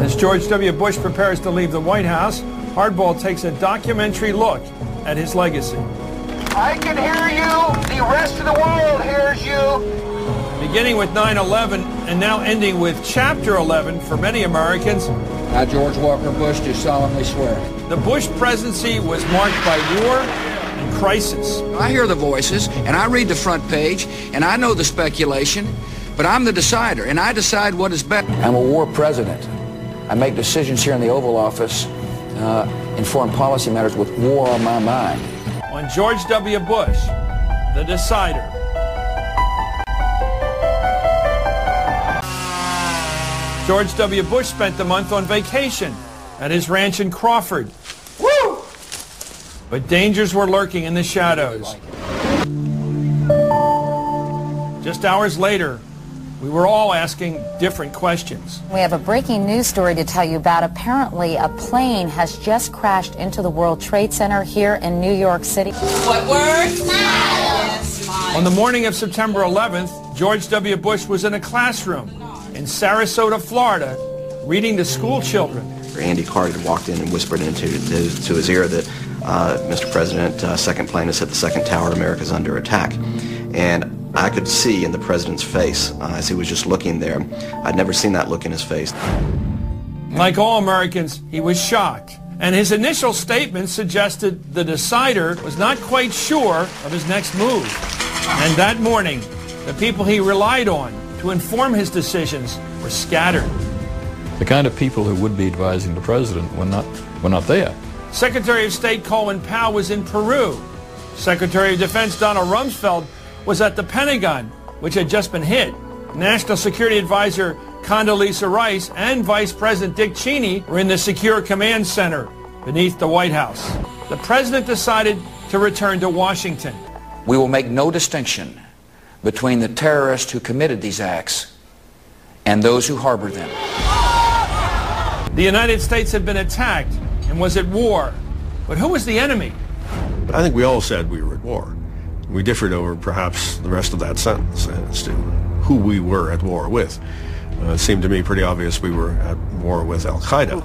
As George W. Bush prepares to leave the White House, Hardball takes a documentary look at his legacy. I can hear you. The rest of the world hears you. Beginning with 9/11 and now ending with Chapter 11 for many Americans, I, George Walker Bush, do solemnly swear. the Bush presidency was marked by war and crisis. I hear the voices, and I read the front page, and I know the speculation, but I'm the decider, and I decide what is best. I'm a war president. I make decisions here in the Oval Office in foreign policy matters with war on my mind. On George W. Bush, the decider. George W. Bush spent the month on vacation at his ranch in Crawford. Woo! But dangers were lurking in the shadows. Just hours later, we were all asking different questions. We have a breaking news story to tell you about. Apparently, a plane has just crashed into the World Trade Center here in New York City. What word? Smile. On the morning of September 11th, George W. Bush was in a classroom in Sarasota, Florida, reading to school children. Andy Carter walked in and whispered into his ear that, Mr. President, second plane has hit the second tower, America's under attack. And I could see in the president's face as he was just looking there. I'd never seen that look in his face. Like all Americans, he was shocked. And his initial statement suggested the decider was not quite sure of his next move. And that morning, the people he relied on to inform his decisions were scattered. The kind of people who would be advising the president were not there. Secretary of State Colin Powell was in Peru. Secretary of Defense Donald Rumsfeld was at the Pentagon, which had just been hit. National Security Advisor Condolezza Rice and Vice President Dick Cheney were in the Secure Command Center beneath the White House. The president decided to return to Washington. We will make no distinction between the terrorists who committed these acts and those who harbor them. The United States had been attacked and was at war. But who was the enemy? I think we all said we were at war. We differed over perhaps the rest of that sentence as to who we were at war with. It seemed to me pretty obvious we were at war with Al-Qaeda.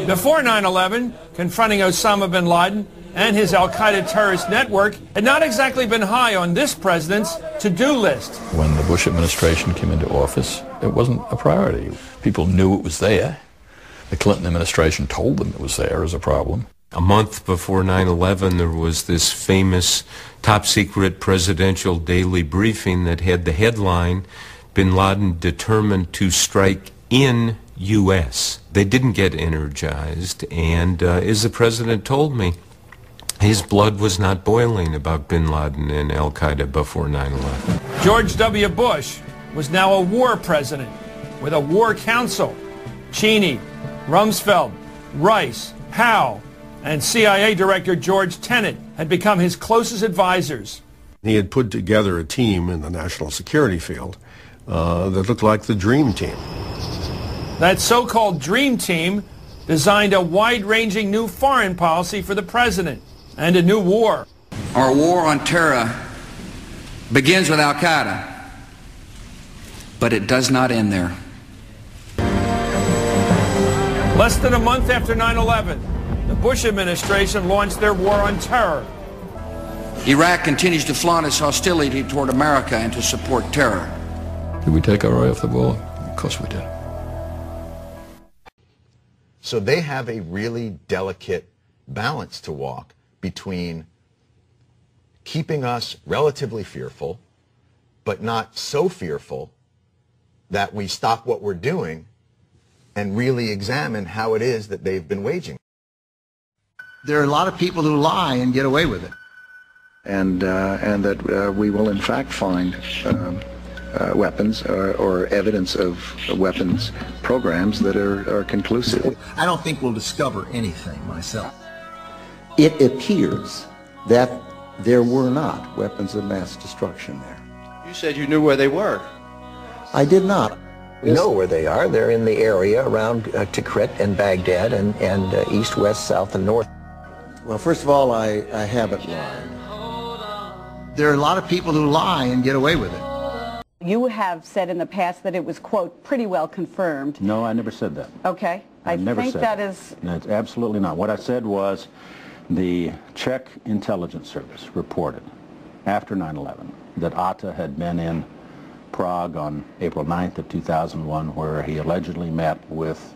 Before 9/11, confronting Osama bin Laden and his Al-Qaeda terrorist network had not exactly been high on this president's to-do list. When the Bush administration came into office, it wasn't a priority. People knew it was there. The Clinton administration told them it was there as a problem. A month before 9/11, there was this famous top-secret presidential daily briefing that had the headline, Bin Laden determined to strike in U.S. They didn't get energized, and as the president told me, his blood was not boiling about Bin Laden and Al-Qaeda before 9/11. George W. Bush was now a war president with a war council. Cheney, Rumsfeld, Rice, Powell, and CIA Director George Tennent had become his closest advisors. He had put together a team in the national security field that looked like the dream team. That so-called dream team designed a wide-ranging new foreign policy for the president and a new war. Our war on terror begins with Al-Qaeda, but it does not end there. Less than a month after 9/11, the Bush administration launched their war on terror. Iraq continues to flaunt its hostility toward America and to support terror. Did we take our eye off the ball? Of course we did. So they have a really delicate balance to walk between keeping us relatively fearful, but not so fearful that we stop what we're doing and really examine how it is that they've been waging. There are a lot of people who lie and get away with it. And that we will in fact find weapons or evidence of weapons programs that are conclusive. I don't think we'll discover anything myself. It appears that there were not weapons of mass destruction there. You said you knew where they were. I did not. We know where they are. They're in the area around Tikrit and Baghdad and east, west, south, and north. Well, first of all, I haven't lied. There are a lot of people who lie and get away with it. You have said in the past that it was, quote, pretty well confirmed. No, I never said that. Okay. I never think said that is... No, it's absolutely not. What I said was the Czech intelligence service reported after 9/11 that Atta had been in Prague on April 9th of 2001 where he allegedly met with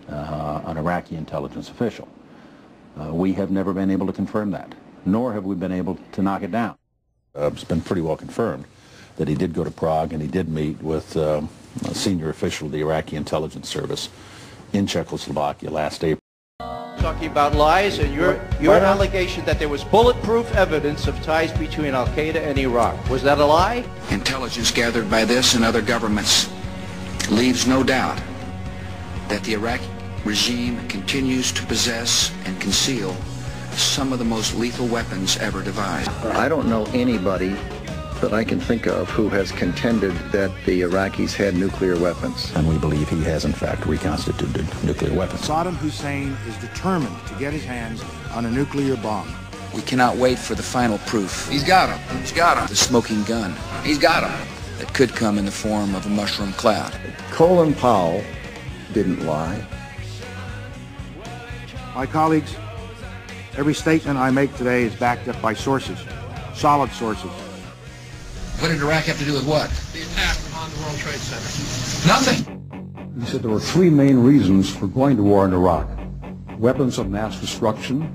an Iraqi intelligence official. We have never been able to confirm that, nor have we been able to knock it down. It's been pretty well confirmed that he did go to Prague and he did meet with a senior official of the Iraqi intelligence service in Czechoslovakia last April. Talking about lies and your allegation that there was bulletproof evidence of ties between Al-Qaeda and Iraq. Was that a lie? Intelligence gathered by this and other governments leaves no doubt that the Iraqi regime continues to possess and conceal some of the most lethal weapons ever devised. I don't know anybody that I can think of who has contended that the Iraqis had nuclear weapons. And we believe he has in fact reconstituted nuclear weapons. Saddam Hussein is determined to get his hands on a nuclear bomb. We cannot wait for the final proof. He's got him. He's got him. The smoking gun. He's got him. That could come in the form of a mushroom cloud. Colin Powell didn't lie. My colleagues, every statement I make today is backed up by sources, solid sources. What did Iraq have to do with what? The attack on the World Trade Center. Nothing. He said there were three main reasons for going to war in Iraq. Weapons of mass destruction,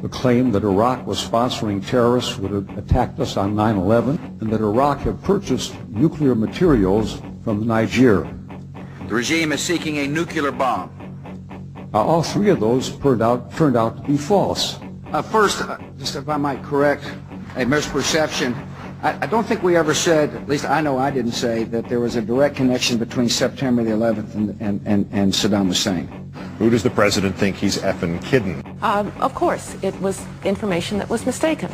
the claim that Iraq was sponsoring terrorists who had attacked us on 9/11, and that Iraq had purchased nuclear materials from Nigeria. The regime is seeking a nuclear bomb. All three of those turned out to be false. First, just if I might correct a misperception, I don't think we ever said, at least I know I didn't say, that there was a direct connection between September the 11th and Saddam Hussein. Who does the president think he's effing kidding? Of course, it was information that was mistaken.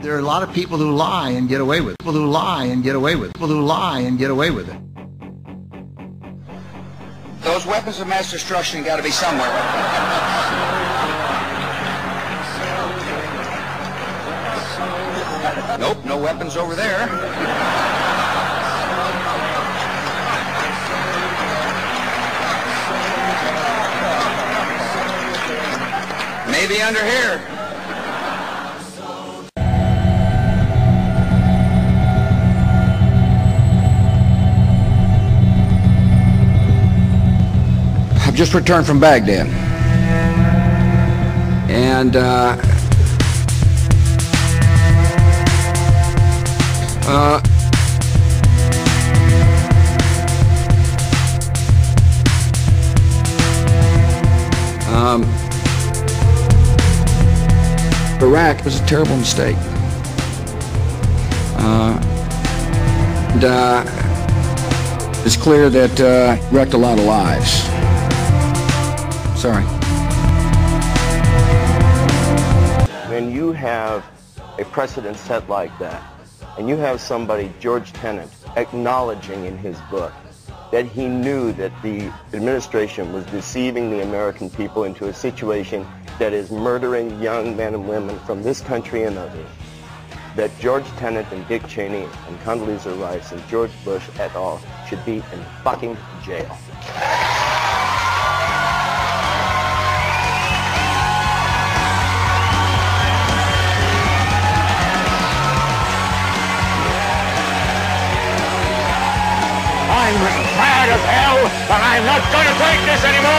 There are a lot of people who lie and get away with it. People who lie and get away with it. People who lie and get away with it. Those weapons of mass destruction got to be somewhere. Nope, no weapons over there. Maybe under here. I've just returned from Baghdad. And Iraq was a terrible mistake. It's clear that wrecked a lot of lives. Sorry. When you have a precedent set like that, and you have somebody, George Tennent, acknowledging in his book that he knew that the administration was deceiving the American people into a situation that is murdering young men and women from this country and others, that George Tennent and Dick Cheney and Condolezza Rice and George Bush et al. Should be in fucking jail. I'm mad as hell, but I'm not going to take this anymore!